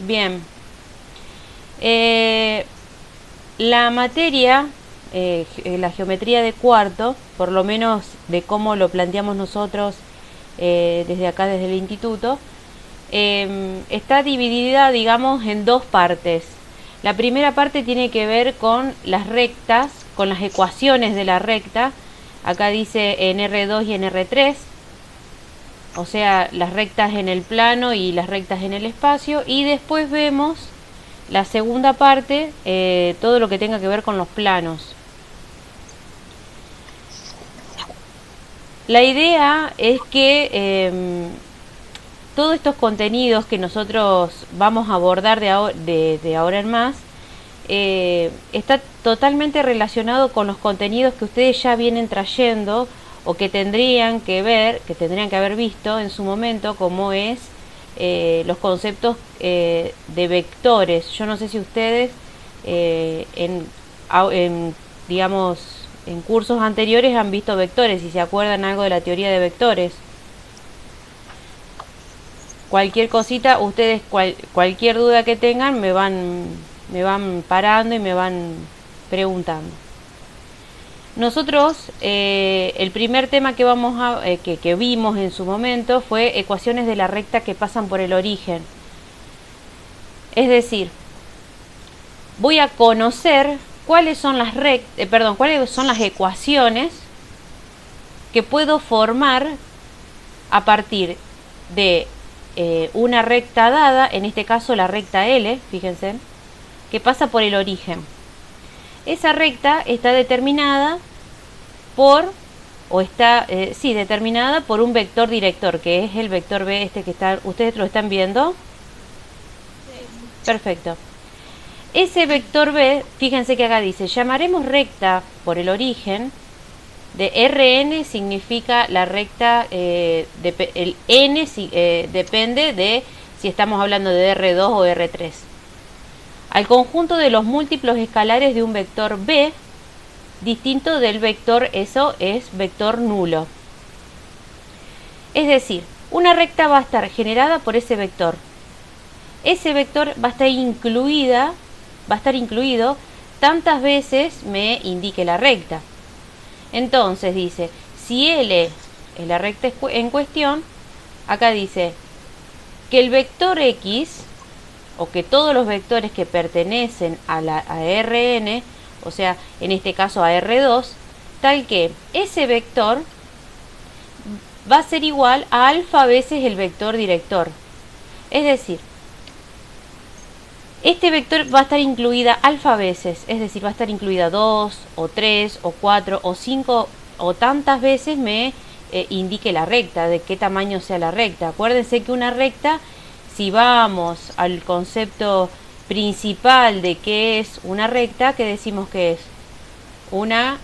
Bien. La materia, la geometría de cuarto, por lo menos de cómo lo planteamos nosotros desde acá, desde el instituto, está dividida, digamos, en dos partes. La primera parte tiene que ver con las rectas, con las ecuaciones de la recta. Acá dice en R2 y en R3, o sea, las rectas en el plano y las rectas en el espacio. Y después vemos la segunda parte, todo lo que tenga que ver con los planos. La idea es que todos estos contenidos que nosotros vamos a abordar de ahora en más, está totalmente relacionado con los contenidos que ustedes ya vienen trayendo o que tendrían que ver, que tendrían que haber visto en su momento, como es los conceptos de vectores. Yo no sé si ustedes digamos, en cursos anteriores han visto vectores y se acuerdan algo de la teoría de vectores. Cualquier cosita, ustedes cualquier duda que tengan me van parando y me van preguntando. Nosotros el primer tema que que vimos en su momento fue ecuaciones de la recta que pasan por el origen. Es decir, voy a conocer cuáles son cuáles son las ecuaciones que puedo formar a partir de una recta dada, en este caso la recta L, fíjense, que pasa por el origen. Esa recta está determinada determinada por un vector director, que es el vector B, este que está, ¿ustedes lo están viendo? Sí. Perfecto. Ese vector B, fíjense que acá dice, llamaremos recta por el origen, de Rn significa la recta, el n depende de si estamos hablando de R2 o R3. Al conjunto de los múltiplos escalares de un vector B, distinto del vector, eso es vector nulo. Es decir, una recta va a estar generada por ese vector. Ese vector va a estar incluido tantas veces me indique la recta. Entonces dice, si L es la recta en cuestión, acá dice que el vector X, o que todos los vectores que pertenecen a Rn, o sea, en este caso a R2, tal que ese vector va a ser igual a alfa veces el vector director. Es decir, este vector va a estar incluida alfa veces, es decir, va a estar incluida 2, o 3, o 4, o 5, o tantas veces me indique la recta, de qué tamaño sea la recta. Acuérdense que una recta, si vamos al concepto principal de qué es una recta, ¿qué decimos que es? Una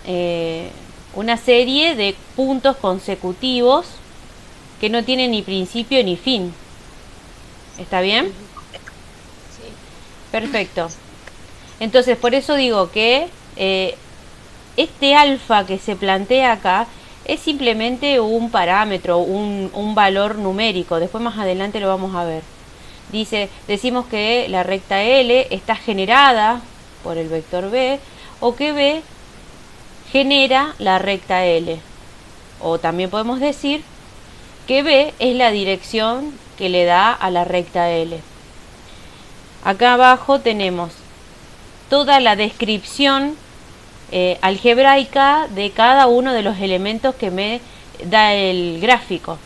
serie de puntos consecutivos que no tienen ni principio ni fin. ¿Está bien? Perfecto. Entonces, por eso digo que este alfa que se plantea acá es simplemente un parámetro, un valor numérico. Después más adelante lo vamos a ver. Decimos que la recta L está generada por el vector B, o que B genera la recta L. O también podemos decir que B es la dirección que le da a la recta L. Acá abajo tenemos toda la descripción algebraica de cada uno de los elementos que me da el gráfico.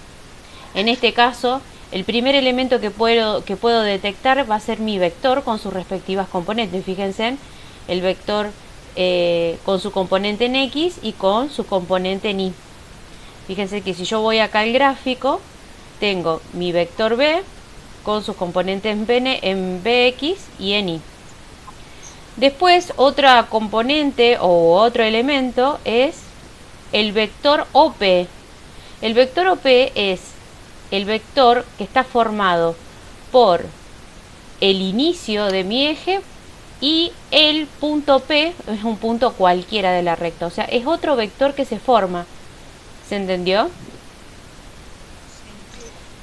En este caso, el primer elemento que puedo detectar va a ser mi vector con sus respectivas componentes. Fíjense, el vector con su componente en X y con su componente en Y. Fíjense que si yo voy acá al gráfico, tengo mi vector B con sus componentes en Bx y en Y. Después, otra componente o otro elemento es el vector OP. El vector OP es el vector que está formado por el inicio de mi eje y el punto P es un punto cualquiera de la recta. O sea, es otro vector que se forma. ¿Se entendió?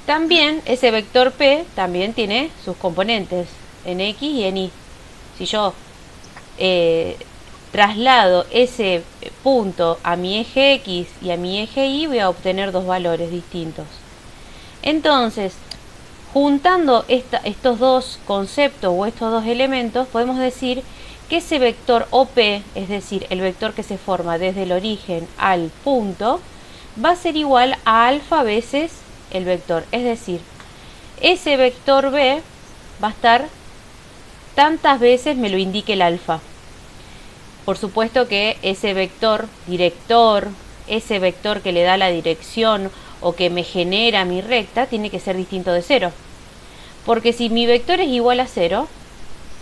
También ese vector P también tiene sus componentes en X y en Y. Si yo traslado ese punto a mi eje X y a mi eje Y, voy a obtener dos valores distintos. Entonces, juntando estos dos conceptos o estos dos elementos, podemos decir que ese vector OP, es decir, el vector que se forma desde el origen al punto, va a ser igual a alfa veces el vector. Es decir, ese vector B va a estar tantas veces me lo indique el alfa. Por supuesto que ese vector director, ese vector que le da la dirección o que me genera mi recta, tiene que ser distinto de 0. Porque si mi vector es igual a 0,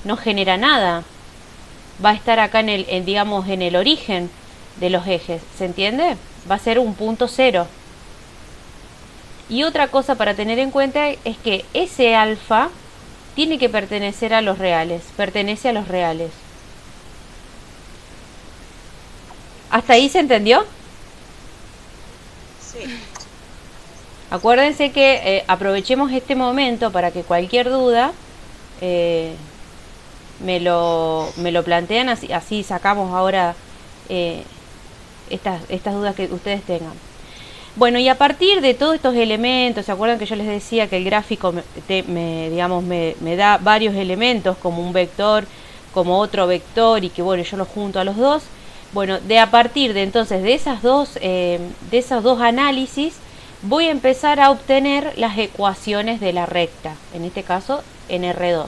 no genera nada. Va a estar acá digamos, en el origen de los ejes. ¿Se entiende? Va a ser un punto 0. Y otra cosa para tener en cuenta es que ese alfa tiene que pertenecer a los reales. Pertenece a los reales. ¿Hasta ahí se entendió? Sí. Acuérdense que aprovechemos este momento para que cualquier duda me lo plantean, así sacamos ahora estas dudas que ustedes tengan. Bueno, y a partir de todos estos elementos, ¿se acuerdan que yo les decía que el gráfico me da varios elementos, como un vector, como otro vector, y que bueno, yo los junto a los dos? Bueno, a partir de entonces de esos dos análisis, voy a empezar a obtener las ecuaciones de la recta, en este caso en R2.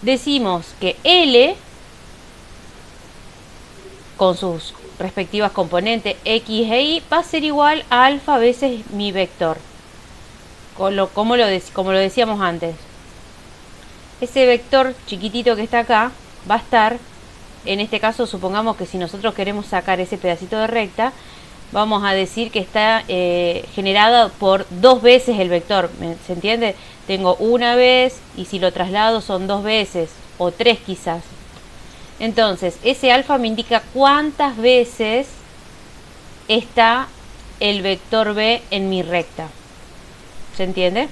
Decimos que L, con sus respectivas componentes X e Y, va a ser igual a alfa veces mi vector, como lo decíamos antes. Ese vector chiquitito que está acá va a estar, en este caso supongamos que si nosotros queremos sacar ese pedacito de recta, vamos a decir que está generada por dos veces el vector. ¿Se entiende? Tengo una vez y si lo traslado son dos veces o tres quizás. Entonces ese alfa me indica cuántas veces está el vector B en mi recta. ¿Se entiende?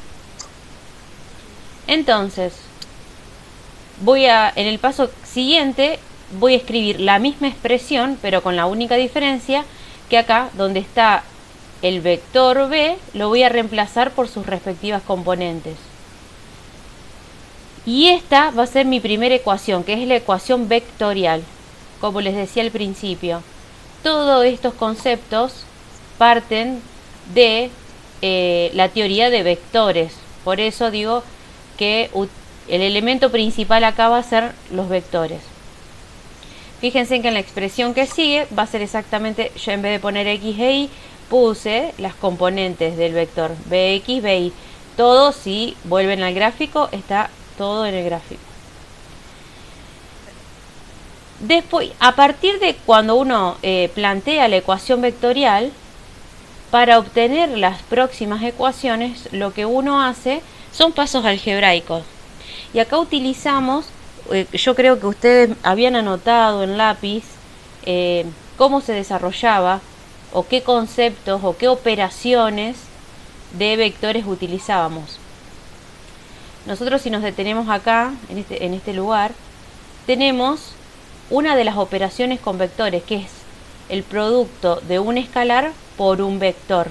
Entonces en el paso siguiente voy a escribir la misma expresión, pero con la única diferencia que acá, donde está el vector B, lo voy a reemplazar por sus respectivas componentes. Y esta va a ser mi primera ecuación, que es la ecuación vectorial. Como les decía al principio, todos estos conceptos parten de la teoría de vectores. Por eso digo que el elemento principal acá va a ser los vectores. Fíjense que en la expresión que sigue va a ser exactamente, yo en vez de poner X e Y, puse las componentes del vector Bx, By. Todo, si vuelven al gráfico, está todo en el gráfico. Después, a partir de cuando uno plantea la ecuación vectorial, para obtener las próximas ecuaciones, lo que uno hace son pasos algebraicos. Y acá utilizamos, yo creo que ustedes habían anotado en lápiz cómo se desarrollaba o qué conceptos o qué operaciones de vectores utilizábamos. Nosotros, si nos detenemos acá, en este lugar, tenemos una de las operaciones con vectores, que es el producto de un escalar por un vector.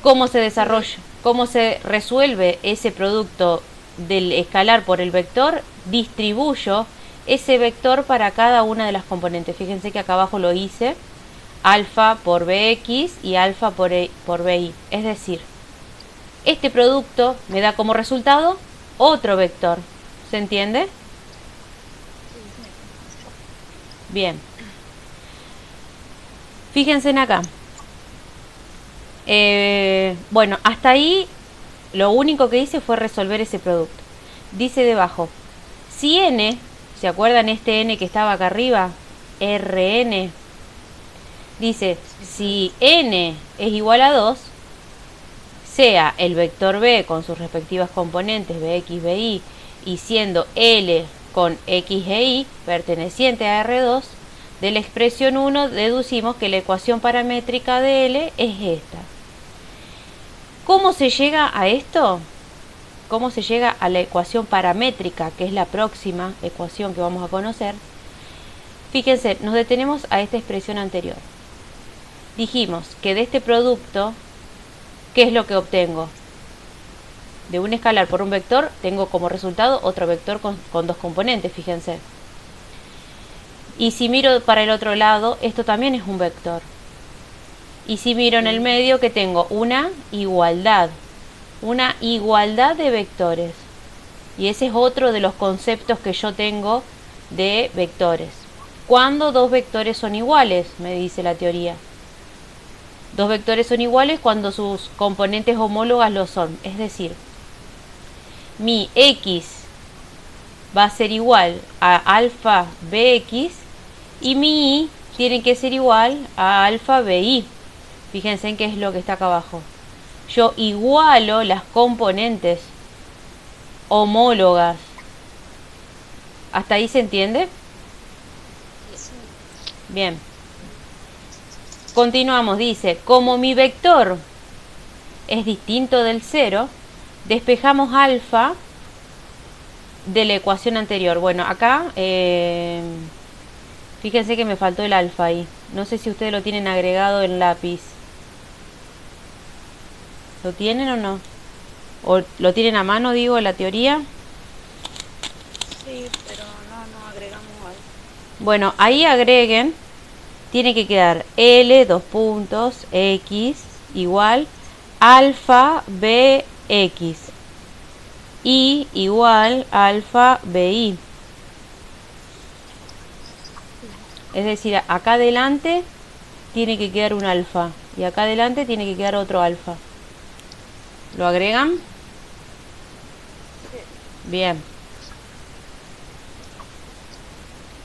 ¿Cómo se desarrolla? ¿Cómo se resuelve ese producto del escalar por el vector? Distribuyo ese vector para cada una de las componentes. Fíjense que acá abajo lo hice, alfa por Bx y alfa por By. Es decir, este producto me da como resultado otro vector. ¿Se entiende? Bien. Fíjense en acá. Bueno, hasta ahí lo único que hice fue resolver ese producto. Dice debajo, si n, ¿se acuerdan este n que estaba acá arriba? Rn. Dice, si n es igual a 2, sea el vector B con sus respectivas componentes Bx, By, y siendo L con X e Y perteneciente a R2, de la expresión 1 deducimos que la ecuación paramétrica de L es esta. ¿Cómo se llega a esto? ¿Cómo se llega a la ecuación paramétrica, que es la próxima ecuación que vamos a conocer? Fíjense, nos detenemos a esta expresión anterior. Dijimos que de este producto, ¿qué es lo que obtengo? De un escalar por un vector, tengo como resultado otro vector con dos componentes, fíjense. Y si miro para el otro lado, esto también es un vector. Y si miro en el medio, que tengo una igualdad de vectores. Y ese es otro de los conceptos que yo tengo de vectores. ¿Cuándo dos vectores son iguales? Me dice la teoría. Dos vectores son iguales cuando sus componentes homólogas lo son. Es decir, mi X va a ser igual a alfa Bx y mi Y tiene que ser igual a alfa Bi. Fíjense en qué es lo que está acá abajo. Yo igualo las componentes homólogas. ¿Hasta ahí se entiende? Bien. Continuamos, dice, como mi vector es distinto del 0, despejamos alfa de la ecuación anterior. Bueno, acá, fíjense que me faltó el alfa ahí. No sé si ustedes lo tienen agregado en lápiz. ¿Lo tienen o no? ¿O lo tienen a mano, digo, en la teoría? Sí, pero no agregamos algo. Bueno, ahí agreguen. Tiene que quedar L, dos puntos, X, igual, alfa Bx. Y igual alfa Bi. Es decir, acá adelante tiene que quedar un alfa. Y acá adelante tiene que quedar otro alfa. ¿Lo agregan? Bien.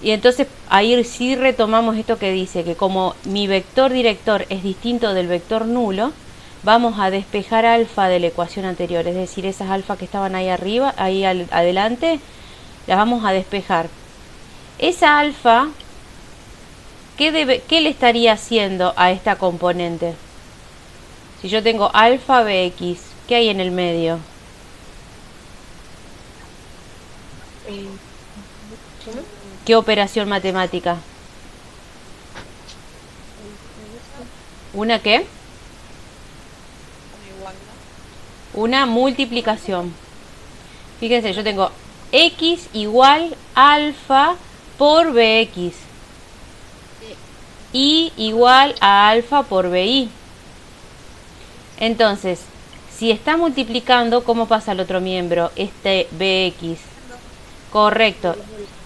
Y entonces ahí sí retomamos esto que dice, que como mi vector director es distinto del vector nulo, vamos a despejar alfa de la ecuación anterior. Es decir, esas alfa que estaban ahí arriba, ahí adelante, las vamos a despejar. Esa alfa, ¿qué le estaría haciendo a esta componente? Si yo tengo alfa Bx, ¿qué hay en el medio? ¿Qué operación matemática? ¿Una qué? Una igualdad. Una multiplicación. Fíjense, yo tengo X igual alfa por Bx. Y igual a alfa por Bi. Entonces, si está multiplicando, ¿cómo pasa al otro miembro? Este Bx. Correcto.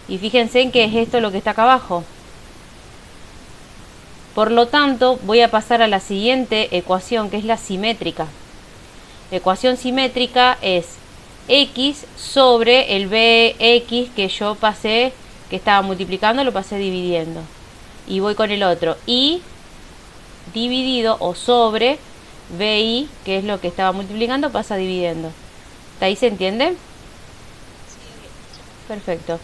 Y fíjense en que es esto lo que está acá abajo. Por lo tanto, voy a pasar a la siguiente ecuación, que es la simétrica. La ecuación simétrica es X sobre el Bx que yo pasé, que estaba multiplicando, lo pasé dividiendo. Y voy con el otro. Y dividido o sobre Bi, que es lo que estaba multiplicando, pasa dividiendo. ¿Hasta ahí se entiende? Perfecto.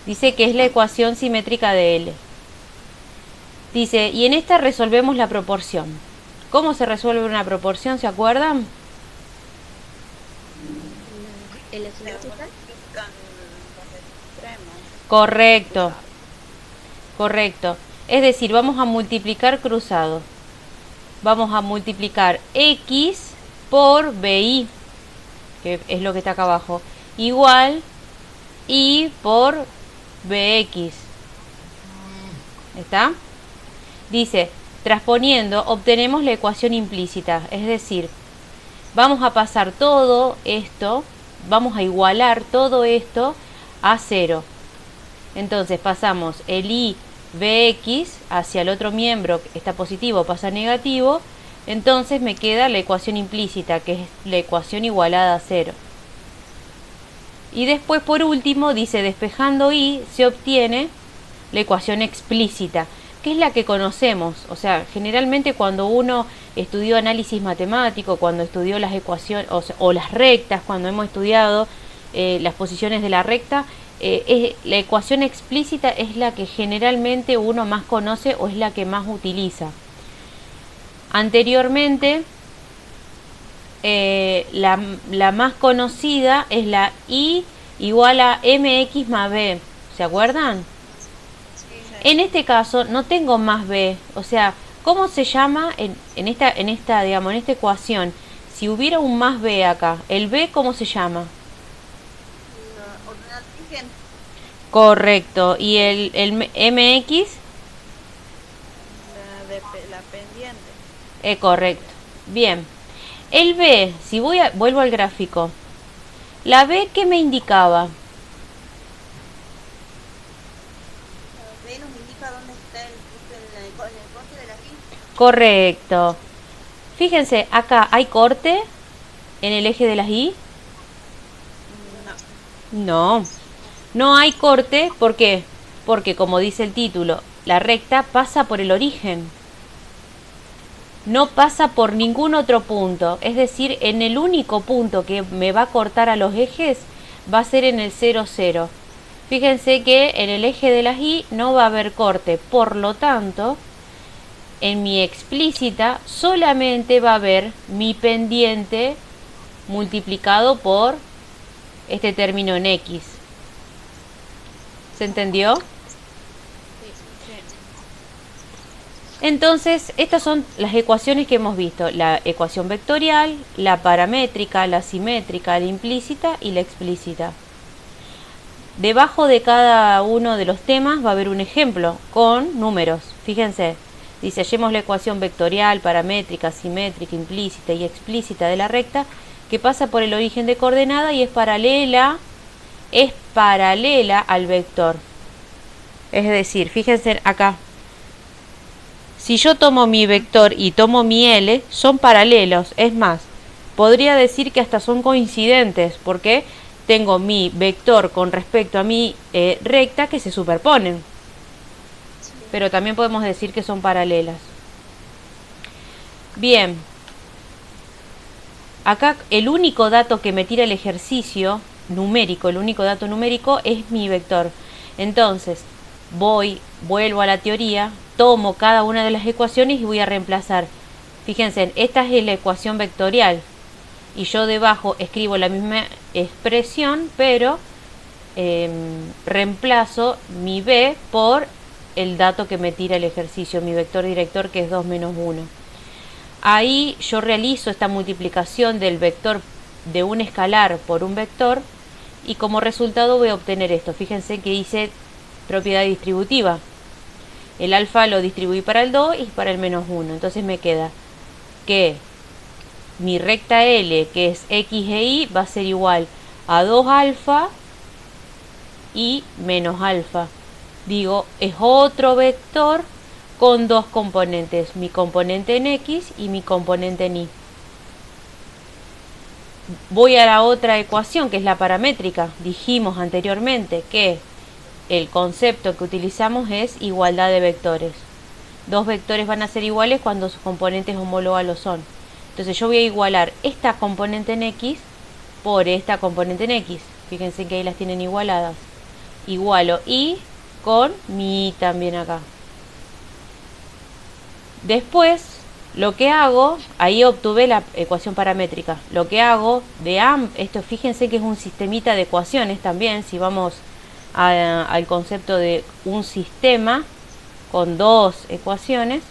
Dice que es la ecuación simétrica de L. Dice, y en esta resolvemos la proporción. ¿Cómo se resuelve una proporción? ¿Se acuerdan? L simétrica. Correcto. Correcto. Es decir, vamos a multiplicar cruzado. Vamos a multiplicar X por Bi, que es lo que está acá abajo, igual Y por Bx. ¿Está? Dice, transponiendo, obtenemos la ecuación implícita. Es decir, vamos a pasar todo esto, vamos a igualar todo esto a 0. Entonces pasamos el I Bx hacia el otro miembro, está positivo, pasa negativo. Entonces me queda la ecuación implícita, que es la ecuación igualada a 0. Y después, por último, dice, despejando Y, se obtiene la ecuación explícita, que es la que conocemos. O sea, generalmente cuando uno estudió análisis matemático, cuando estudió las ecuaciones o las rectas, cuando hemos estudiado las posiciones de la recta, la ecuación explícita es la que generalmente uno más conoce o es la que más utiliza. Anteriormente la más conocida es la I igual a mx más b. ¿Se acuerdan? Sí, En este caso no tengo más b. O sea, ¿cómo se llama en esta, digamos, en esta ecuación? Si hubiera un más b acá, ¿el b cómo se llama? la ordenada origen, Correcto. ¿Y el mx? la pendiente. Correcto. Bien. El b, si vuelvo al gráfico. La b, ¿qué me indicaba? La B nos indica dónde está el corte de la Y. Correcto. Fíjense, acá hay corte en el eje de las y. No. No, no hay corte. ¿Por qué? Porque, como dice el título, la recta pasa por el origen. No pasa por ningún otro punto. Es decir, en el único punto que me va a cortar a los ejes va a ser en el 0, 0. Fíjense que en el eje de las y no va a haber corte. Por lo tanto, en mi explícita solamente va a haber mi pendiente multiplicado por este término en x. ¿Se entendió? Entonces, estas son las ecuaciones que hemos visto. La ecuación vectorial, la paramétrica, la simétrica, la implícita y la explícita. Debajo de cada uno de los temas va a haber un ejemplo con números. Fíjense, dice, hallemos la ecuación vectorial, paramétrica, simétrica, implícita y explícita de la recta que pasa por el origen de coordenada y es paralela al vector. Es decir, fíjense acá. Si yo tomo mi vector y tomo mi L, son paralelos. Es más, podría decir que hasta son coincidentes, porque tengo mi vector con respecto a mi recta que se superponen. Pero también podemos decir que son paralelas. Bien. Acá el único dato que me tira el ejercicio numérico, el único dato numérico es mi vector. Entonces, vuelvo a la teoría, tomo cada una de las ecuaciones y voy a reemplazar. Fíjense, esta es la ecuación vectorial y yo debajo escribo la misma expresión, pero reemplazo mi b por el dato que me tira el ejercicio, mi vector director, que es 2 menos 1. Ahí yo realizo esta multiplicación del vector de un escalar por un vector y como resultado voy a obtener esto. Fíjense que hice propiedad distributiva. El alfa lo distribuí para el 2 y para el menos 1. Entonces me queda que mi recta L, que es x e y, va a ser igual a 2 alfa y menos alfa. Digo, es otro vector con dos componentes, mi componente en x y mi componente en y. Voy a la otra ecuación, que es la paramétrica. Dijimos anteriormente que el concepto que utilizamos es igualdad de vectores. Dos vectores van a ser iguales cuando sus componentes homólogas lo son. Entonces yo voy a igualar esta componente en x por esta componente en x. Fíjense que ahí las tienen igualadas. Igualo y con mi y también acá. Después, lo que hago, ahí obtuve la ecuación paramétrica. Lo que hago de esto, fíjense que es un sistemita de ecuaciones también, si vamos al concepto de un sistema con dos ecuaciones.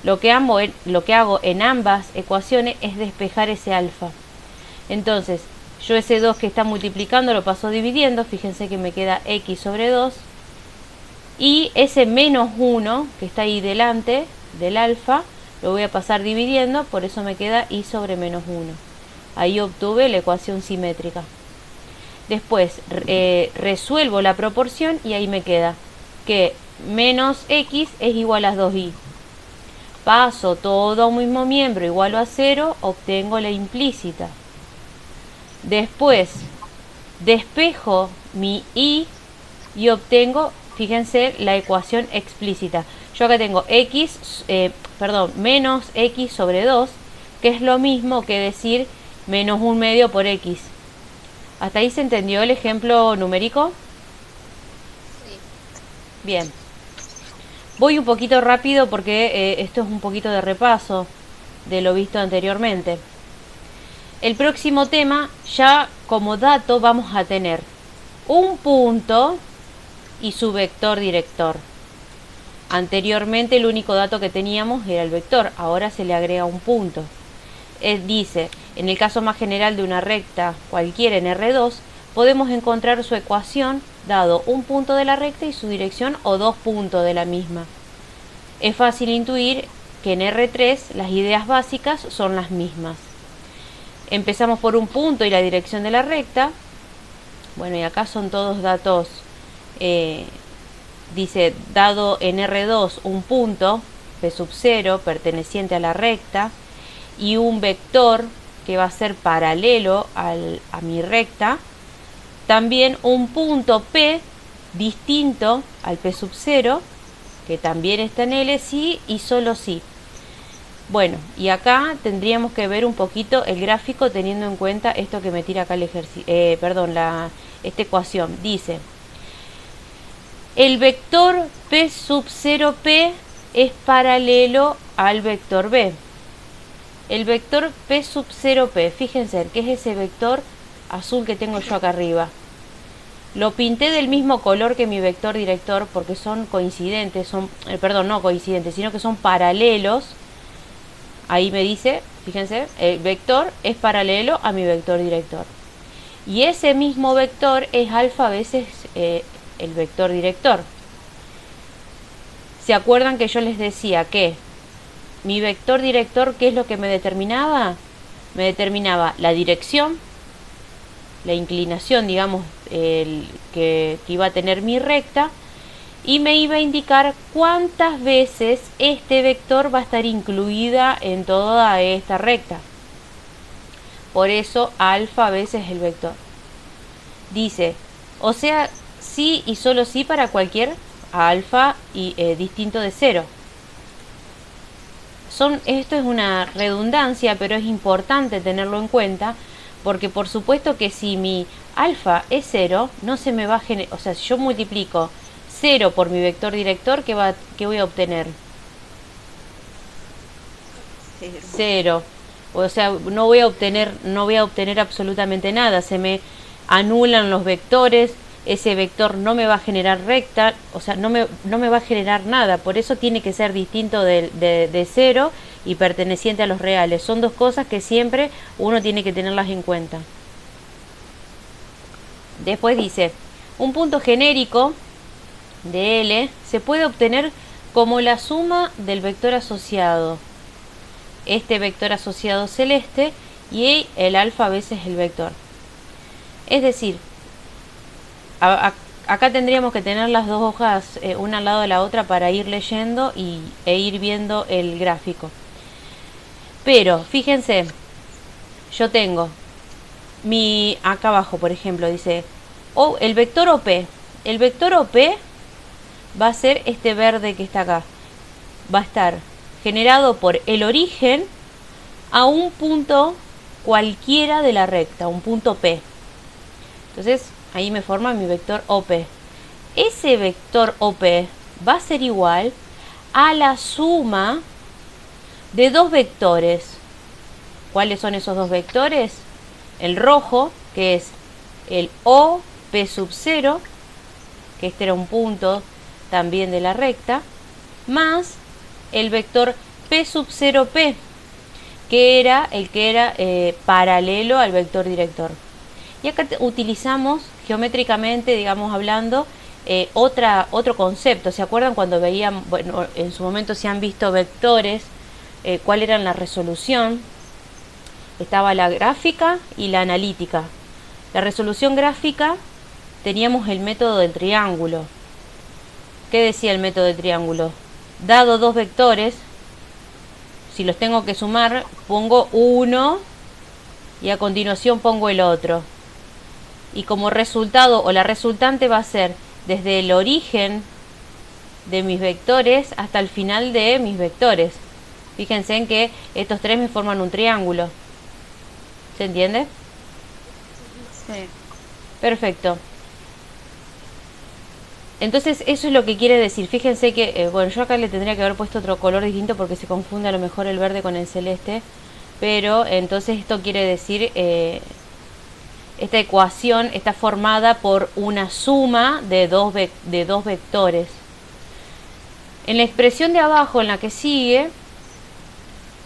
Lo que hago en ambas ecuaciones es despejar ese alfa. Entonces, yo ese 2 que está multiplicando lo paso dividiendo. Fíjense que me queda x sobre 2. Y ese menos 1 que está ahí delante del alfa, lo voy a pasar dividiendo. Por eso me queda y sobre menos 1. Ahí obtuve la ecuación simétrica. Después resuelvo la proporción y ahí me queda que menos x es igual a 2y. Paso todo a un mismo miembro igual a 0, obtengo la implícita. Después despejo mi y obtengo, fíjense, la ecuación explícita. Yo acá tengo menos x sobre 2, que es lo mismo que decir menos 1/2 por x. ¿Hasta ahí se entendió el ejemplo numérico? Sí. Bien. Voy un poquito rápido porque esto es un poquito de repaso de lo visto anteriormente. El próximo tema, ya como dato vamos a tener un punto y su vector director. Anteriormente el único dato que teníamos era el vector, ahora se le agrega un punto. Dice, en el caso más general de una recta cualquiera en R2, podemos encontrar su ecuación dado un punto de la recta y su dirección o dos puntos de la misma. Es fácil intuir que en R3 las ideas básicas son las mismas. Empezamos por un punto y la dirección de la recta. Bueno, y acá son todos datos. Dice, dado en R2 un punto, P sub 0, perteneciente a la recta, y un vector que va a ser paralelo a mi recta. También un punto P distinto al P sub 0, que también está en L, sí y solo sí. Bueno, y acá tendríamos que ver un poquito el gráfico teniendo en cuenta esto que me tira acá el ejercicio, esta ecuación. Dice, el vector P sub 0P es paralelo al vector B. El vector P sub 0P, fíjense que es ese vector azul que tengo yo acá arriba. Lo pinté del mismo color que mi vector director porque son coincidentes, no coincidentes, sino que son paralelos. Ahí me dice, fíjense, el vector es paralelo a mi vector director. Y ese mismo vector es alfa veces el vector director. ¿Se acuerdan que yo les decía que mi vector director, qué es lo que me determinaba? Me determinaba la dirección, la inclinación, digamos, que iba a tener mi recta, y me iba a indicar cuántas veces este vector va a estar incluida en toda esta recta. Por eso alfa veces el vector. Dice, o sea, sí y solo sí para cualquier alfa y distinto de 0. Esto es una redundancia, pero es importante tenerlo en cuenta, porque por supuesto que si mi alfa es 0, no se me va a generar, o sea, si yo multiplico 0 por mi vector director, ¿qué voy a obtener? 0. O sea, no voy a obtener absolutamente nada. Se me anulan los vectores, ese vector no me va a generar recta, o sea, no me va a generar nada. Por eso tiene que ser distinto de 0 y perteneciente a los reales. Son dos cosas que siempre uno tiene que tenerlas en cuenta. Después dice, un punto genérico de L se puede obtener como la suma del vector asociado, este vector asociado celeste, y el alfa veces el vector. Es decir, acá tendríamos que tener las dos hojas una al lado de la otra para ir leyendo e ir viendo el gráfico. Pero fíjense, yo tengo acá abajo, por ejemplo, dice el vector OP. El vector OP va a ser este verde que está acá. Va a estar generado por el origen a un punto cualquiera de la recta, un punto P. Entonces, ahí me forma mi vector OP. Ese vector OP va a ser igual a la suma de dos vectores. ¿Cuáles son esos dos vectores? El rojo, que es el OP sub 0, que este era un punto también de la recta, más el vector P sub 0P, que era el que era paralelo al vector director. Y acá utilizamos geométricamente, digamos hablando, otro concepto. ¿Se acuerdan cuando veían, bueno, en su momento se han visto vectores, cuál era la resolución? Estaba la gráfica y la analítica. La resolución gráfica teníamos el método del triángulo. ¿Qué decía el método del triángulo? Dado dos vectores, si los tengo que sumar, pongo uno y a continuación pongo el otro. Y como resultado o la resultante va a ser desde el origen de mis vectores hasta el final de mis vectores. Fíjense en que estos tres me forman un triángulo. ¿Se entiende? Sí. Perfecto. Entonces eso es lo que quiere decir. Fíjense que, bueno, yo acá le tendría que haber puesto otro color distinto porque se confunde a lo mejor el verde con el celeste. pero entonces esto quiere decir, esta ecuación está formada por una suma de dos vectores. En la expresión de abajo, en la que sigue,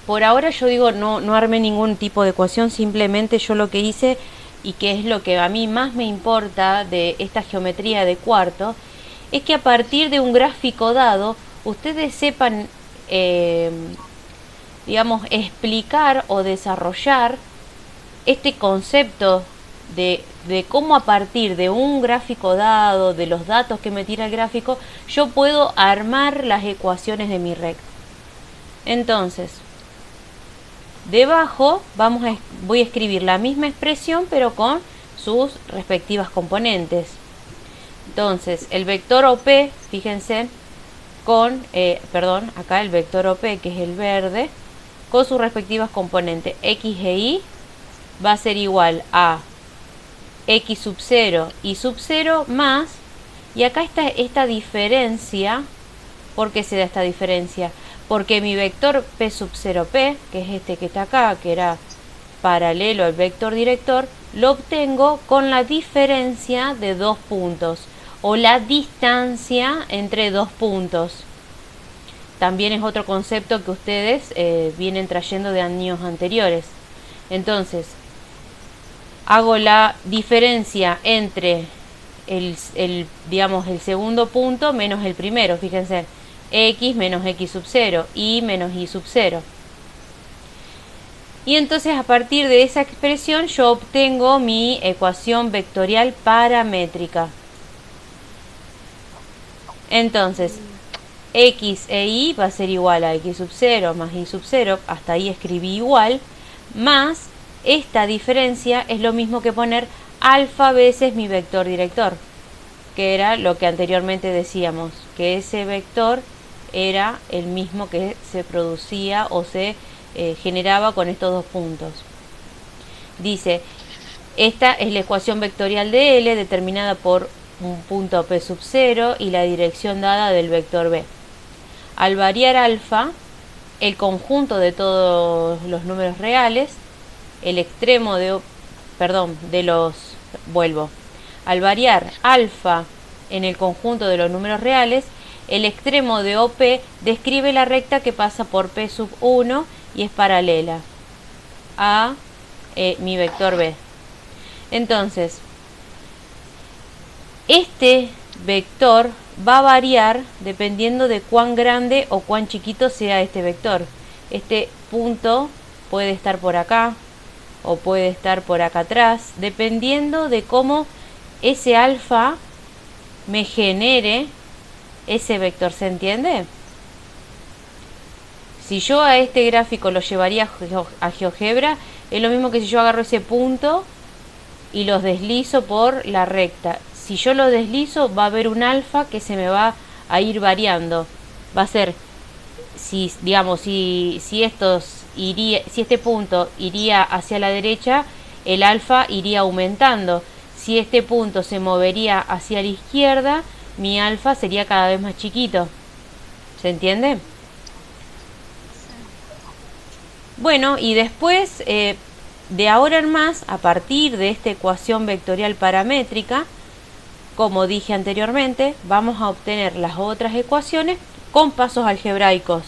por ahora yo digo no armé ningún tipo de ecuación, simplemente yo lo que hice, y que es lo que a mí más me importa de esta geometría de cuarto, es que a partir de un gráfico dado, ustedes sepan, digamos, explicar o desarrollar este concepto de cómo a partir de un gráfico dado, de los datos que me tira el gráfico, yo puedo armar las ecuaciones de mi recta. Entonces, debajo voy a escribir la misma expresión, pero con sus respectivas componentes. Entonces, el vector OP, fíjense, acá el vector OP, que es el verde, con sus respectivas componentes X e Y, va a ser igual a X sub 0 y sub 0 más, y acá está esta diferencia. ¿Por qué se da esta diferencia? Porque mi vector P sub 0P, que es este que está acá, que era paralelo al vector director, lo obtengo con la diferencia de dos puntos, o la distancia entre dos puntos. También es otro concepto que ustedes vienen trayendo de años anteriores. Entonces, hago la diferencia entre el segundo punto menos el primero, fíjense, X menos X sub 0, Y menos Y sub 0. Y entonces a partir de esa expresión yo obtengo mi ecuación vectorial paramétrica. Entonces, X e Y va a ser igual a X sub 0 más Y sub 0, hasta ahí escribí igual, más esta diferencia es lo mismo que poner alfa veces mi vector director, que era lo que anteriormente decíamos, que ese vector era el mismo que se producía o se generaba con estos dos puntos. Dice, esta es la ecuación vectorial de L determinada por un punto P sub 0 y la dirección dada del vector B. Al variar alfa, el conjunto de todos los números reales, el extremo al variar alfa en el conjunto de los números reales, el extremo de OP describe la recta que pasa por P sub 1 y es paralela a mi vector B. Entonces, este vector va a variar dependiendo de cuán grande o cuán chiquito sea este vector. Este punto puede estar por acá o puede estar por acá atrás, dependiendo de cómo ese alfa me genere ese vector, ¿se entiende? Si yo a este gráfico lo llevaría a GeoGebra, es lo mismo que si yo agarro ese punto y los deslizo por la recta. Si yo lo deslizo, va a haber un alfa que se me va a ir variando. Va a ser, si este punto iría hacia la derecha, el alfa iría aumentando. Si este punto se movería hacia la izquierda, mi alfa sería cada vez más chiquito. ¿Se entiende? Bueno, y después, de ahora en más, a partir de esta ecuación vectorial paramétrica, como dije anteriormente, vamos a obtener las otras ecuaciones con pasos algebraicos.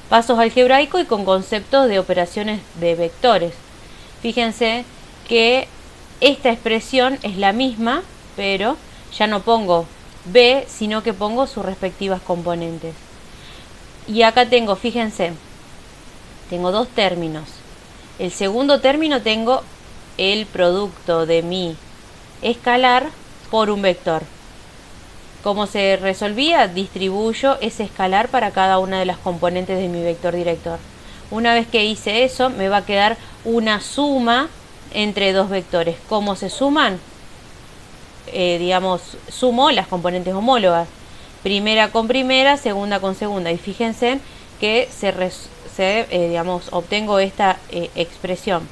Pasos algebraicos y con conceptos de operaciones de vectores. Fíjense que esta expresión es la misma, pero ya no pongo B, sino que pongo sus respectivas componentes. Y acá tengo, fíjense, tengo dos términos. El segundo término tengo el producto de mi escalar por un vector. ¿Cómo se resolvía? Distribuyo ese escalar para cada una de las componentes de mi vector director. Una vez que hice eso, me va a quedar una suma entre dos vectores. ¿Cómo se suman? Sumo las componentes homólogas. Primera con primera, segunda con segunda. Y fíjense que obtengo esta expresión.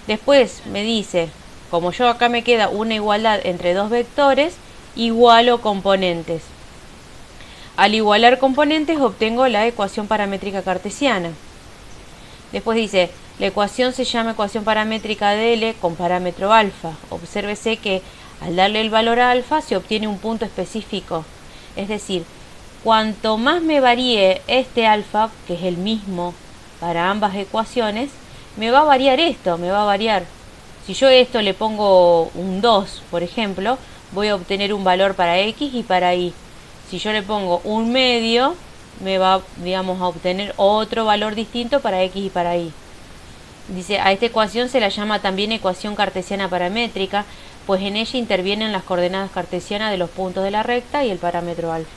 Después me dice, como yo acá me queda una igualdad entre dos vectores, igualo componentes. Al igualar componentes obtengo la ecuación paramétrica cartesiana. Después dice, La ecuación se llama ecuación paramétrica de L con parámetro alfa. Obsérvese que al darle el valor a alfa se obtiene un punto específico. Es decir, cuanto más me varíe este alfa, que es el mismo para ambas ecuaciones, me va a variar esto, me va a variar. Si yo esto le pongo un 2, por ejemplo, voy a obtener un valor para X y para Y. Si yo le pongo un medio, me va, digamos, a obtener otro valor distinto para X y para Y. Dice, a esta ecuación se la llama también ecuación cartesiana paramétrica, pues en ella intervienen las coordenadas cartesianas de los puntos de la recta y el parámetro alfa.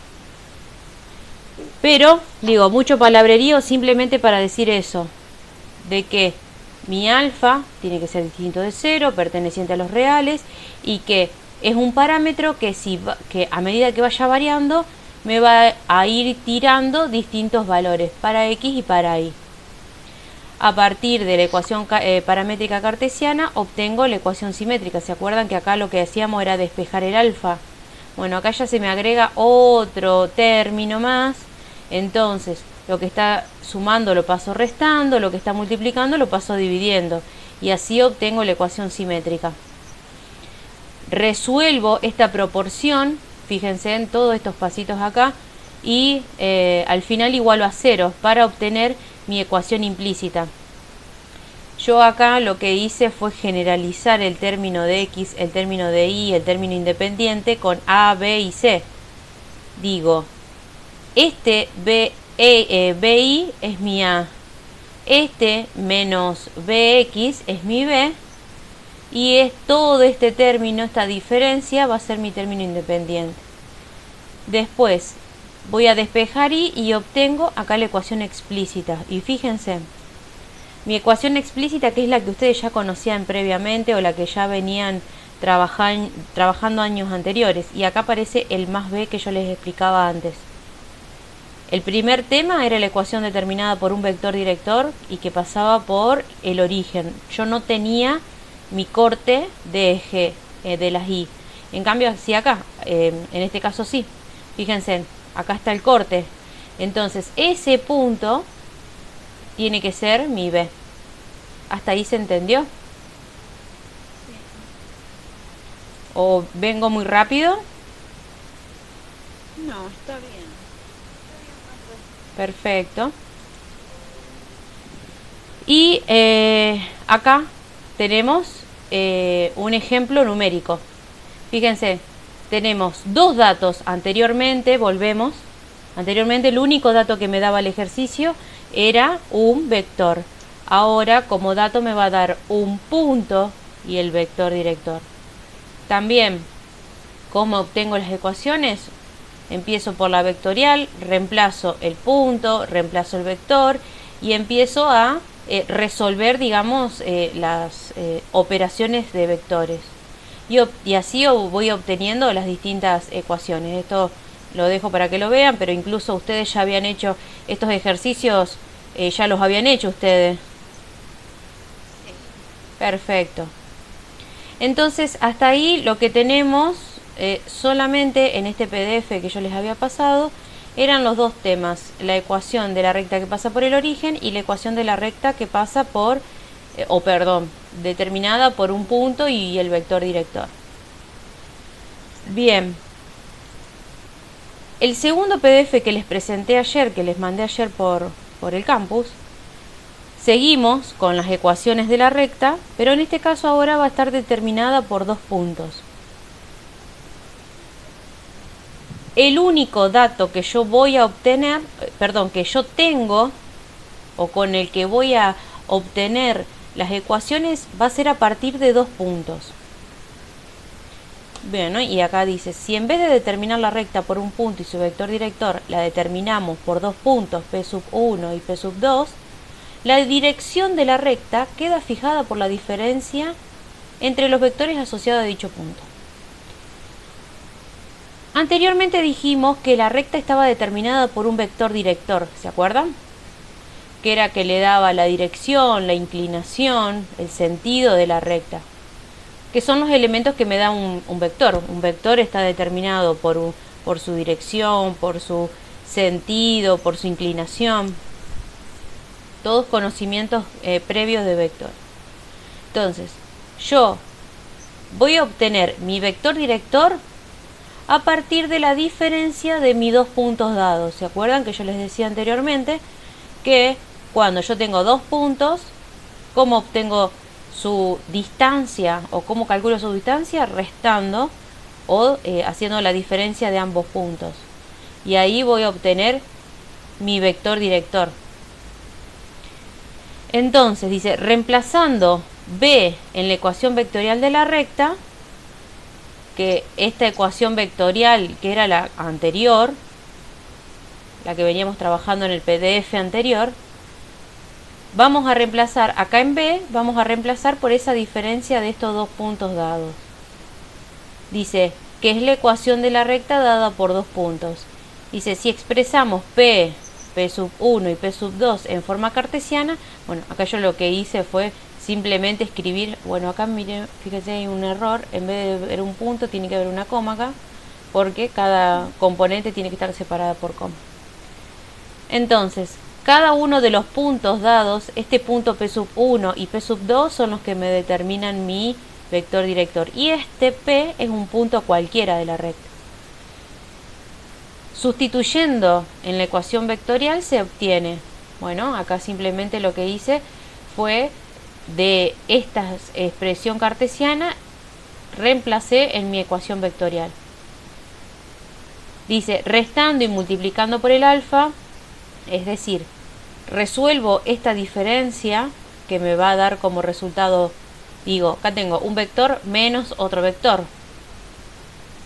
Pero, digo, mucho palabrerío simplemente para decir eso, de que mi alfa tiene que ser distinto de 0, perteneciente a los reales, y que es un parámetro que, que a medida que vaya variando, me va a ir tirando distintos valores para X y para Y. A partir de la ecuación paramétrica cartesiana obtengo la ecuación simétrica. ¿Se acuerdan que acá lo que hacíamos era despejar el alfa? Bueno, acá ya se me agrega otro término más. Entonces, lo que está sumando lo paso restando, lo que está multiplicando lo paso dividiendo. Y así obtengo la ecuación simétrica. Resuelvo esta proporción, fíjense en todos estos pasitos acá, y al final igualo a 0 para obtener mi ecuación implícita. Yo acá lo que hice fue generalizar el término de X, el término de Y, el término independiente con A, B y C. Digo, este BI es mi A, este menos BX es mi B, y es todo este término, esta diferencia va a ser mi término independiente. Después voy a despejar y obtengo acá la ecuación explícita. Y fíjense, mi ecuación explícita, que es la que ustedes ya conocían previamente o la que ya venían trabajando años anteriores. Y acá aparece el más b que yo les explicaba antes. El primer tema era la ecuación determinada por un vector director y que pasaba por el origen. Yo no tenía mi corte de eje de las y. En cambio, sí acá, en este caso sí. Fíjense, acá está el corte. Entonces, ese punto tiene que ser mi B. ¿Hasta ahí se entendió? ¿O vengo muy rápido? No, está bien. Perfecto. Y acá tenemos un ejemplo numérico. Fíjense, tenemos dos datos anteriormente, volvemos. Anteriormente el único dato que me daba el ejercicio era un vector. Ahora como dato me va a dar un punto y el vector director. También, ¿cómo obtengo las ecuaciones? Empiezo por la vectorial, reemplazo el punto, reemplazo el vector y empiezo a resolver, digamos, las operaciones de vectores. Y así voy obteniendo las distintas ecuaciones. Esto lo dejo para que lo vean, pero incluso ustedes ya habían hecho estos ejercicios, ya los habían hecho ustedes. Sí. Perfecto. Entonces, hasta ahí lo que tenemos solamente en este PDF que yo les había pasado eran los dos temas, la ecuación de la recta que pasa por el origen y la ecuación de la recta que pasa por, determinada por un punto y el vector director. Bien. El segundo PDF que les presenté ayer, que les mandé ayer por el campus, seguimos con las ecuaciones de la recta, pero en este caso ahora va a estar determinada por dos puntos. El único dato que yo voy a obtener, que yo tengo, o con el que voy a obtener las ecuaciones, va a ser a partir de dos puntos. Bien, ¿no? Y acá dice, si en vez de determinar la recta por un punto y su vector director, la determinamos por dos puntos, P sub 1 y P sub 2, la dirección de la recta queda fijada por la diferencia entre los vectores asociados a dicho punto. Anteriormente dijimos que la recta estaba determinada por un vector director, ¿se acuerdan? Que era que le daba la dirección, la inclinación, el sentido de la recta, que son los elementos que me da un vector. Un vector está determinado por su dirección, por su sentido, por su inclinación. todos conocimientos previos de vector. Entonces, yo voy a obtener mi vector director a partir de la diferencia de mis dos puntos dados. ¿Se acuerdan que yo les decía anteriormente que cuando yo tengo dos puntos, cómo obtengo su distancia o cómo calculo su distancia? Restando o haciendo la diferencia de ambos puntos. Y ahí voy a obtener mi vector director. Entonces dice, reemplazando B en la ecuación vectorial de la recta, que esta ecuación vectorial que era la anterior, la que veníamos trabajando en el PDF anterior, vamos a reemplazar acá en B, vamos a reemplazar por esa diferencia de estos dos puntos dados. Dice que es la ecuación de la recta dada por dos puntos. Dice, si expresamos P sub 1 y P sub 2 en forma cartesiana, bueno, acá yo lo que hice fue simplemente escribir, bueno, acá miren, fíjense, hay un error, en vez de ver un punto tiene que haber una coma acá, porque cada componente tiene que estar separada por coma. Entonces, cada uno de los puntos dados, este punto P sub 1 y P sub 2 son los que me determinan mi vector director, y este P es un punto cualquiera de la recta. Sustituyendo en la ecuación vectorial se obtiene, bueno, acá simplemente lo que hice fue de esta expresión cartesiana reemplacé en mi ecuación vectorial. Dice, restando y multiplicando por el alfa, es decir, resuelvo esta diferencia que me va a dar como resultado, digo, acá tengo un vector menos otro vector.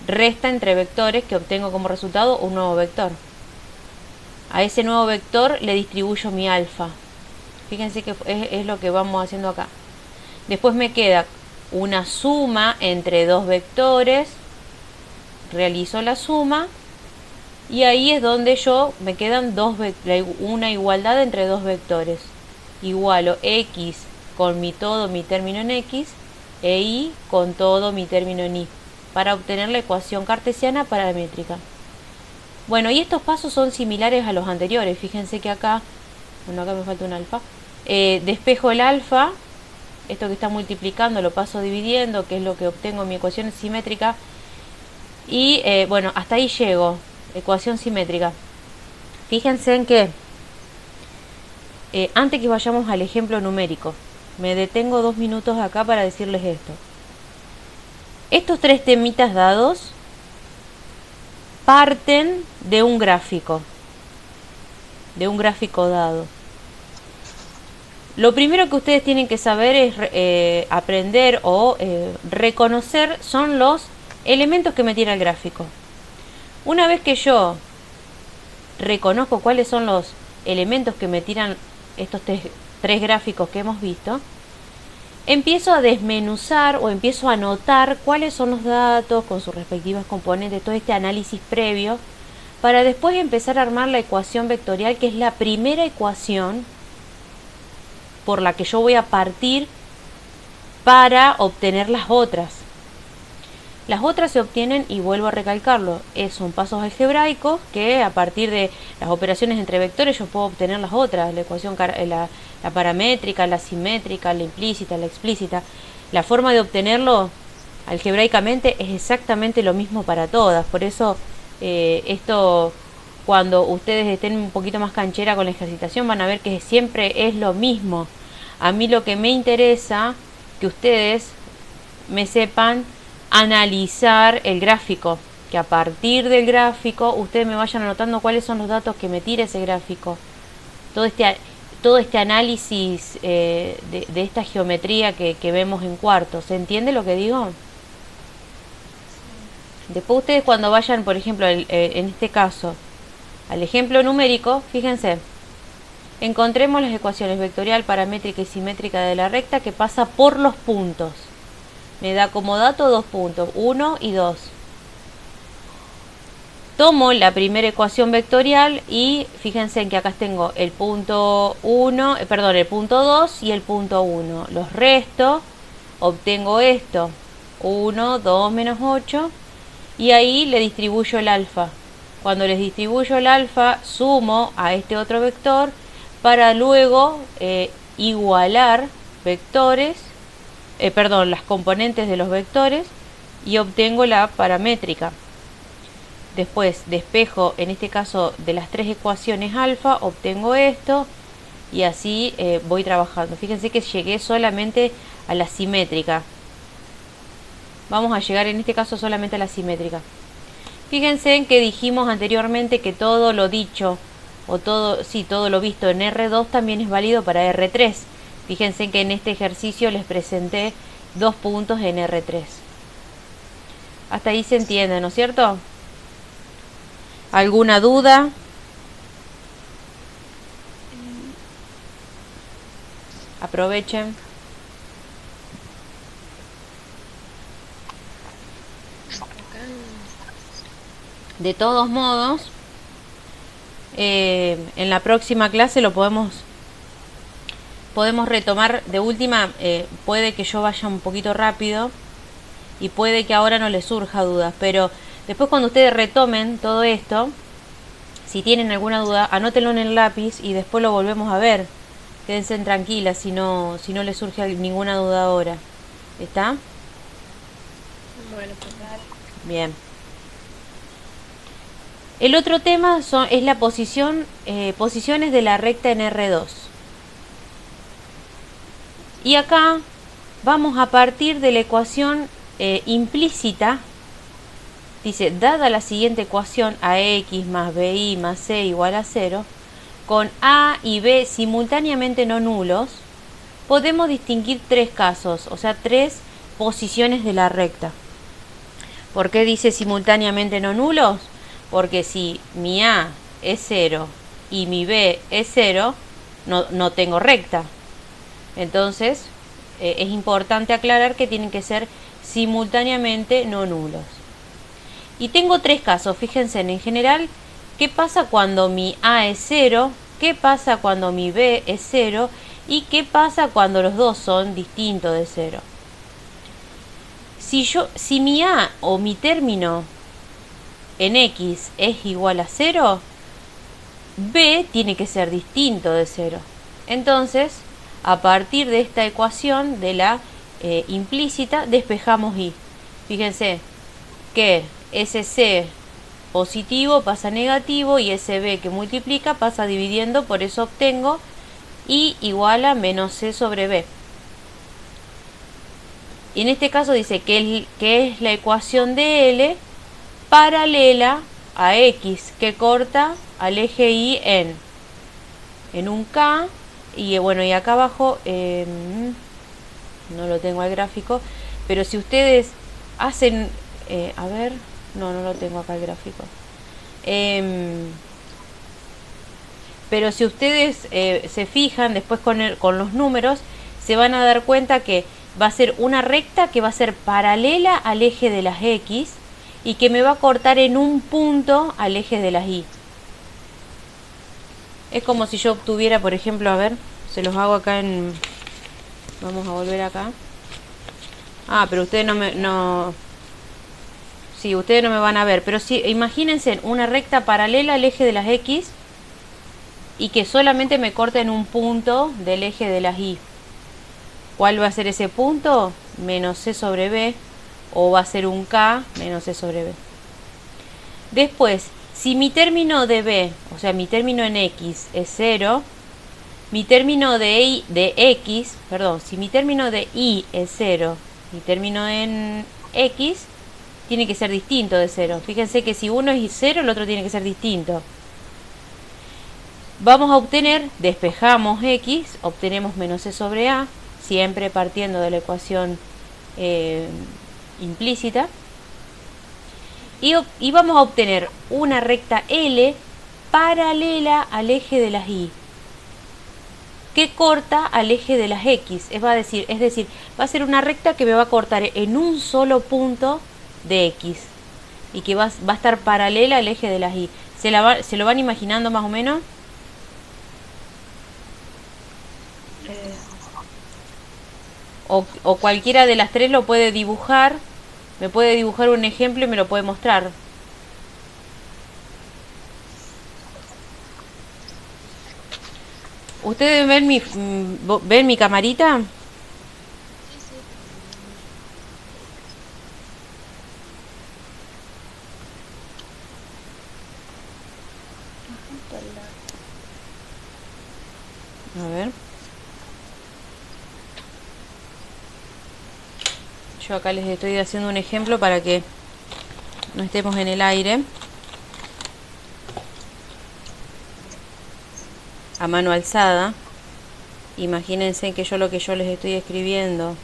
Resta entre vectores que obtengo como resultado un nuevo vector. A ese nuevo vector le distribuyo mi alfa. Fíjense que es lo que vamos haciendo acá. Después me queda una suma entre dos vectores. Realizo la suma. Y ahí es donde me quedan una igualdad entre dos vectores. Igualo x con mi todo mi término en x e y con todo mi término en y, para obtener la ecuación cartesiana paramétrica. Bueno, y estos pasos son similares a los anteriores. Fíjense que acá, bueno, acá me falta un alfa. Despejo el alfa, esto que está multiplicando lo paso dividiendo, que es lo que obtengo en mi ecuación simétrica. Y bueno, hasta ahí llego, ecuación simétrica. Fíjense en que, antes que vayamos al ejemplo numérico, me detengo 2 minutos acá para decirles esto. Estos tres temitas dados parten de un gráfico dado. Lo primero que ustedes tienen que saber es aprender o reconocer son los elementos que me tira el gráfico. Una vez que yo reconozco cuáles son los elementos que me tiran estos tres gráficos que hemos visto, empiezo a desmenuzar o empiezo a anotar cuáles son los datos con sus respectivas componentes, todo este análisis previo, para después empezar a armar la ecuación vectorial, que es la primera ecuación por la que yo voy a partir para obtener las otras. Las otras se obtienen, y vuelvo a recalcarlo, son pasos algebraicos que a partir de las operaciones entre vectores yo puedo obtener las otras, la ecuación, la paramétrica, la simétrica, la implícita, la explícita. La forma de obtenerlo algebraicamente es exactamente lo mismo para todas. Por eso esto, cuando ustedes estén un poquito más canchera con la ejercitación, van a ver que siempre es lo mismo. A mí lo que me interesa que ustedes me sepan analizar el gráfico, que a partir del gráfico ustedes me vayan anotando cuáles son los datos que me tira ese gráfico. Todo este análisis de esta geometría que vemos en cuartos. ¿Se entiende lo que digo? Después ustedes, cuando vayan, por ejemplo, en este caso, al ejemplo numérico, fíjense, encontremos las ecuaciones vectorial, paramétrica y simétrica de la recta que pasa por los puntos. Me da como dato 2 puntos, 1 y 2. Tomo la primera ecuación vectorial y fíjense en que acá tengo el punto 1, el punto 2 y el punto 1. Los resto, obtengo esto, 1, 2 menos 8, y ahí le distribuyo el alfa. Cuando les distribuyo el alfa, sumo a este otro vector para luego igualar vectores, las componentes de los vectores y obtengo la paramétrica. Después despejo, en este caso de las tres ecuaciones alfa, obtengo esto y así voy trabajando. Fíjense que llegué solamente a la simétrica. Vamos a llegar en este caso solamente a la simétrica. Fíjense en que dijimos anteriormente que todo lo dicho o todo lo visto en R2 también es válido para R3. Fíjense que en este ejercicio les presenté 2 puntos en R3. Hasta ahí se entiende, ¿no es cierto? ¿Alguna duda? Aprovechen. De todos modos, en la próxima clase lo podemos retomar. De última, puede que yo vaya un poquito rápido y puede que ahora no les surja dudas, pero después cuando ustedes retomen todo esto, si tienen alguna duda, anótenlo en el lápiz y después lo volvemos a ver. Quédense tranquilas si no les surge ninguna duda ahora. ¿Está? Bueno, pues dale. Bien. El otro tema es la posiciones de la recta en R2. Y acá vamos a partir de la ecuación implícita. Dice, dada la siguiente ecuación ax más bi más c igual a 0, con a y b simultáneamente no nulos, podemos distinguir tres casos, o sea, tres posiciones de la recta. ¿Por qué dice simultáneamente no nulos? Porque si mi A es 0 y mi B es 0, no tengo recta. Entonces, es importante aclarar que tienen que ser simultáneamente no nulos. Y tengo tres casos, fíjense en general, ¿qué pasa cuando mi A es 0? ¿Qué pasa cuando mi B es 0? ¿Y qué pasa cuando los dos son distintos de 0? Si mi A o mi término en X es igual a 0, B tiene que ser distinto de 0. Entonces, a partir de esta ecuación de la implícita, despejamos Y. Fíjense que ese C positivo pasa a negativo y ese B que multiplica pasa dividiendo, por eso obtengo Y igual a menos C sobre B. Y en este caso dice que es la ecuación de L paralela a X, que corta al eje Y en un K. Y bueno, y acá abajo no lo tengo al gráfico, pero si ustedes hacen a ver, no lo tengo acá el gráfico, pero si ustedes se fijan después con los números, se van a dar cuenta que va a ser una recta que va a ser paralela al eje de las X y que me va a cortar en un punto al eje de las Y. Es como si yo obtuviera, por ejemplo, a ver, se los hago acá en... Vamos a volver acá. Ah, pero ustedes sí, ustedes no me van a ver, pero sí, imagínense una recta paralela al eje de las X y que solamente me corta en un punto del eje de las Y. ¿Cuál va a ser ese punto? Menos C sobre B, o va a ser un K menos C sobre B. Después, si mi término de B, o sea, mi término en X es 0, mi término si mi término de Y es 0, mi término en X tiene que ser distinto de 0. Fíjense que si uno es 0, el otro tiene que ser distinto. Vamos a obtener, despejamos X, obtenemos menos C sobre A, siempre partiendo de la ecuación implícita. Y vamos a obtener una recta L paralela al eje de las Y, que corta al eje de las X. Es decir, va a ser una recta que me va a cortar en un solo punto de X y que va a estar paralela al eje de las Y. ¿Se lo van imaginando más o menos? O cualquiera de las tres lo puede dibujar. Me puede dibujar un ejemplo y me lo puede mostrar. ¿Ustedes ven mi camarita? Sí, sí. A ver. Yo acá les estoy haciendo un ejemplo para que no estemos en el aire. A mano alzada. Imagínense que lo que yo les estoy escribiendo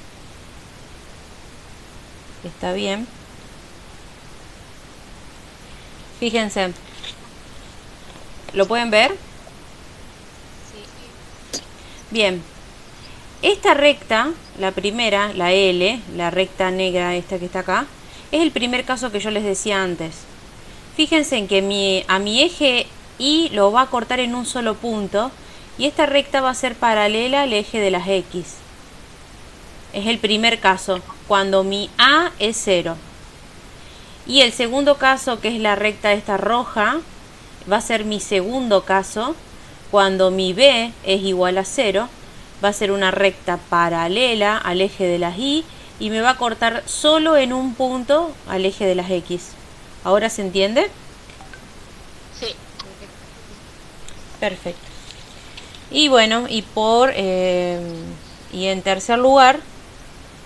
está bien. Fíjense. ¿Lo pueden ver? Sí. Bien. Esta recta, la primera, la L, la recta negra esta que está acá, es el primer caso que yo les decía antes. Fíjense en que a mi eje Y lo va a cortar en un solo punto y esta recta va a ser paralela al eje de las X. Es el primer caso, cuando mi A es 0. Y el segundo caso, que es la recta esta roja, va a ser mi segundo caso, cuando mi B es igual a 0. Va a ser una recta paralela al eje de las Y y me va a cortar solo en un punto al eje de las X. ¿Ahora se entiende? Sí. Perfecto. Y bueno, y en tercer lugar,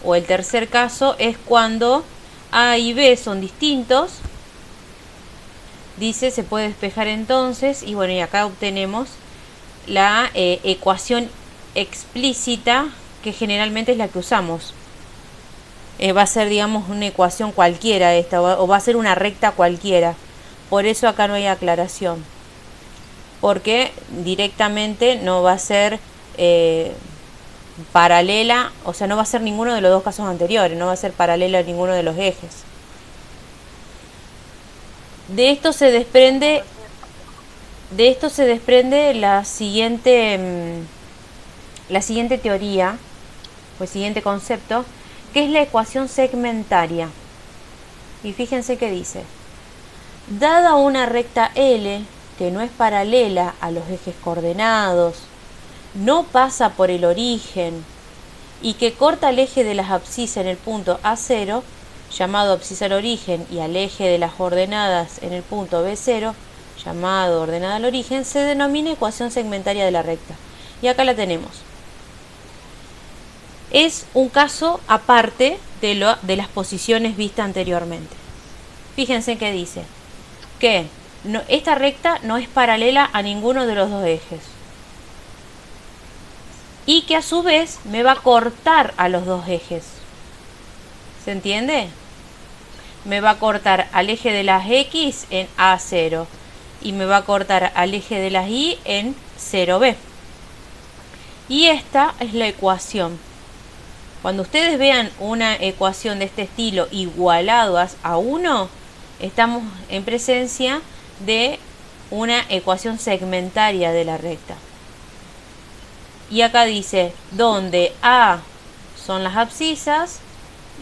o el tercer caso, es cuando A y B son distintos. Dice, se puede despejar entonces, y bueno, y acá obtenemos la ecuación explícita, que generalmente es la que usamos. Va a ser, digamos, una ecuación cualquiera esta, o va a ser una recta cualquiera. Por eso acá no hay aclaración. Porque directamente no va a ser paralela, o sea, no va a ser ninguno de los dos casos anteriores, no va a ser paralela a ninguno de los ejes. De esto se desprende la siguiente teoría, o el siguiente concepto, que es la ecuación segmentaria. Y fíjense que dice: dada una recta L que no es paralela a los ejes coordenados, no pasa por el origen y que corta el eje de las abscisas en el punto A0, llamado abscisa al origen, y al eje de las ordenadas en el punto B0, llamado ordenada al origen, se denomina ecuación segmentaria de la recta. Y acá la tenemos. Es un caso aparte de las posiciones vistas anteriormente. Fíjense que dice que esta recta no es paralela a ninguno de los dos ejes. Y que a su vez me va a cortar a los dos ejes. ¿Se entiende? Me va a cortar al eje de las X en A0 y me va a cortar al eje de las Y en 0B. Y esta es la ecuación. Cuando ustedes vean una ecuación de este estilo igualado a 1, estamos en presencia de una ecuación segmentaria de la recta. Y acá dice, donde A son las abscisas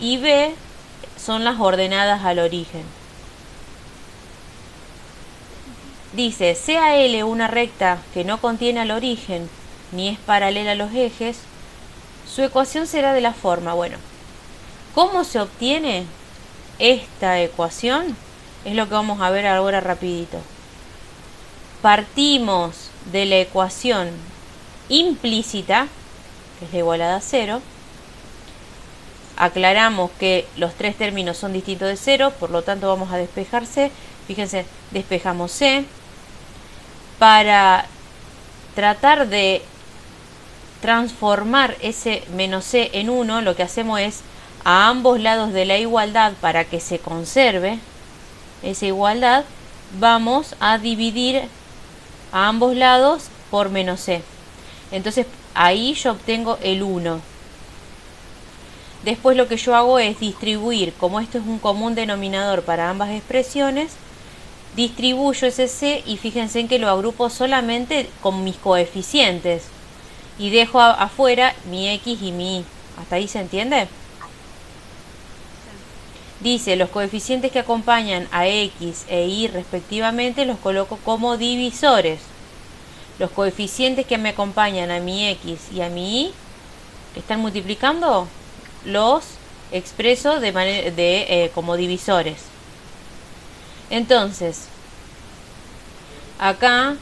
y B son las ordenadas al origen. Dice, sea L una recta que no contiene al origen ni es paralela a los ejes, su ecuación será de la forma, bueno, ¿cómo se obtiene esta ecuación? Es lo que vamos a ver ahora rapidito. Partimos de la ecuación implícita, que es la igualada a 0. Aclaramos que los tres términos son distintos de 0, por lo tanto vamos a despejar C. Fíjense, despejamos C. Para tratar de transformar ese menos C en 1, lo que hacemos es a ambos lados de la igualdad, para que se conserve esa igualdad, vamos a dividir a ambos lados por menos C. Entonces ahí yo obtengo el 1. Después lo que yo hago es distribuir, como esto es un común denominador para ambas expresiones, distribuyo ese C y fíjense en que lo agrupo solamente con mis coeficientes y dejo afuera mi X y mi Y. ¿Hasta ahí se entiende? Dice, los coeficientes que acompañan a X e Y respectivamente los coloco como divisores. los coeficientes que me acompañan a mi x y a mi y, que están multiplicando, los expreso como divisores. Entonces, acá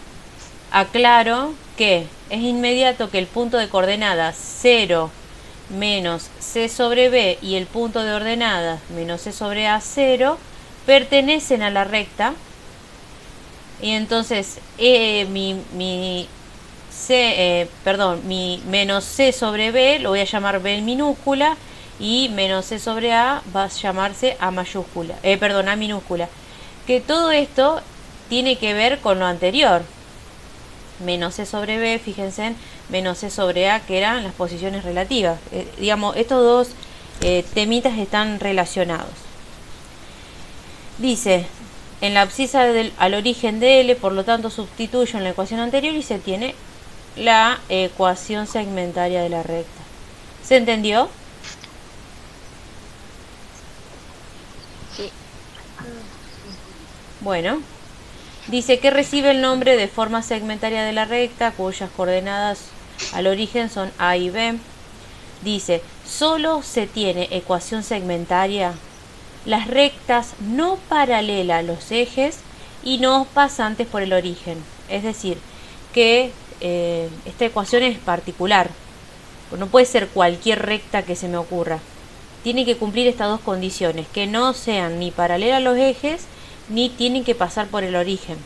aclaro que es inmediato que el punto de coordenadas 0 menos c sobre b y el punto de ordenadas menos c sobre a 0 pertenecen a la recta, y entonces mi menos c sobre b lo voy a llamar b en minúscula, y menos c sobre a va a llamarse a mayúscula, a minúscula. Que todo esto tiene que ver con lo anterior. Menos c sobre b, fíjense, menos c sobre a, que eran las posiciones relativas. Digamos, estos dos temitas están relacionados. Dice, en la abscisa al origen de L, por lo tanto sustituyo en la ecuación anterior y se tiene la ecuación segmentaria de la recta. ¿Se entendió? Sí. Bueno, dice que recibe el nombre de forma segmentaria de la recta, cuyas coordenadas al origen son A y B. Dice, solo se tiene ecuación segmentaria las rectas no paralelas a los ejes y no pasantes por el origen. Es decir, que esta ecuación es particular. No puede ser cualquier recta que se me ocurra. Tiene que cumplir estas dos condiciones, que no sean ni paralelas a los ejes, ni tienen que pasar por el origen,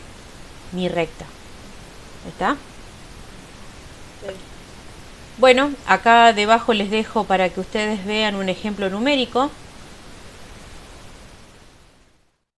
ni recta. ¿Está? Sí. Bueno, acá debajo les dejo para que ustedes vean un ejemplo numérico.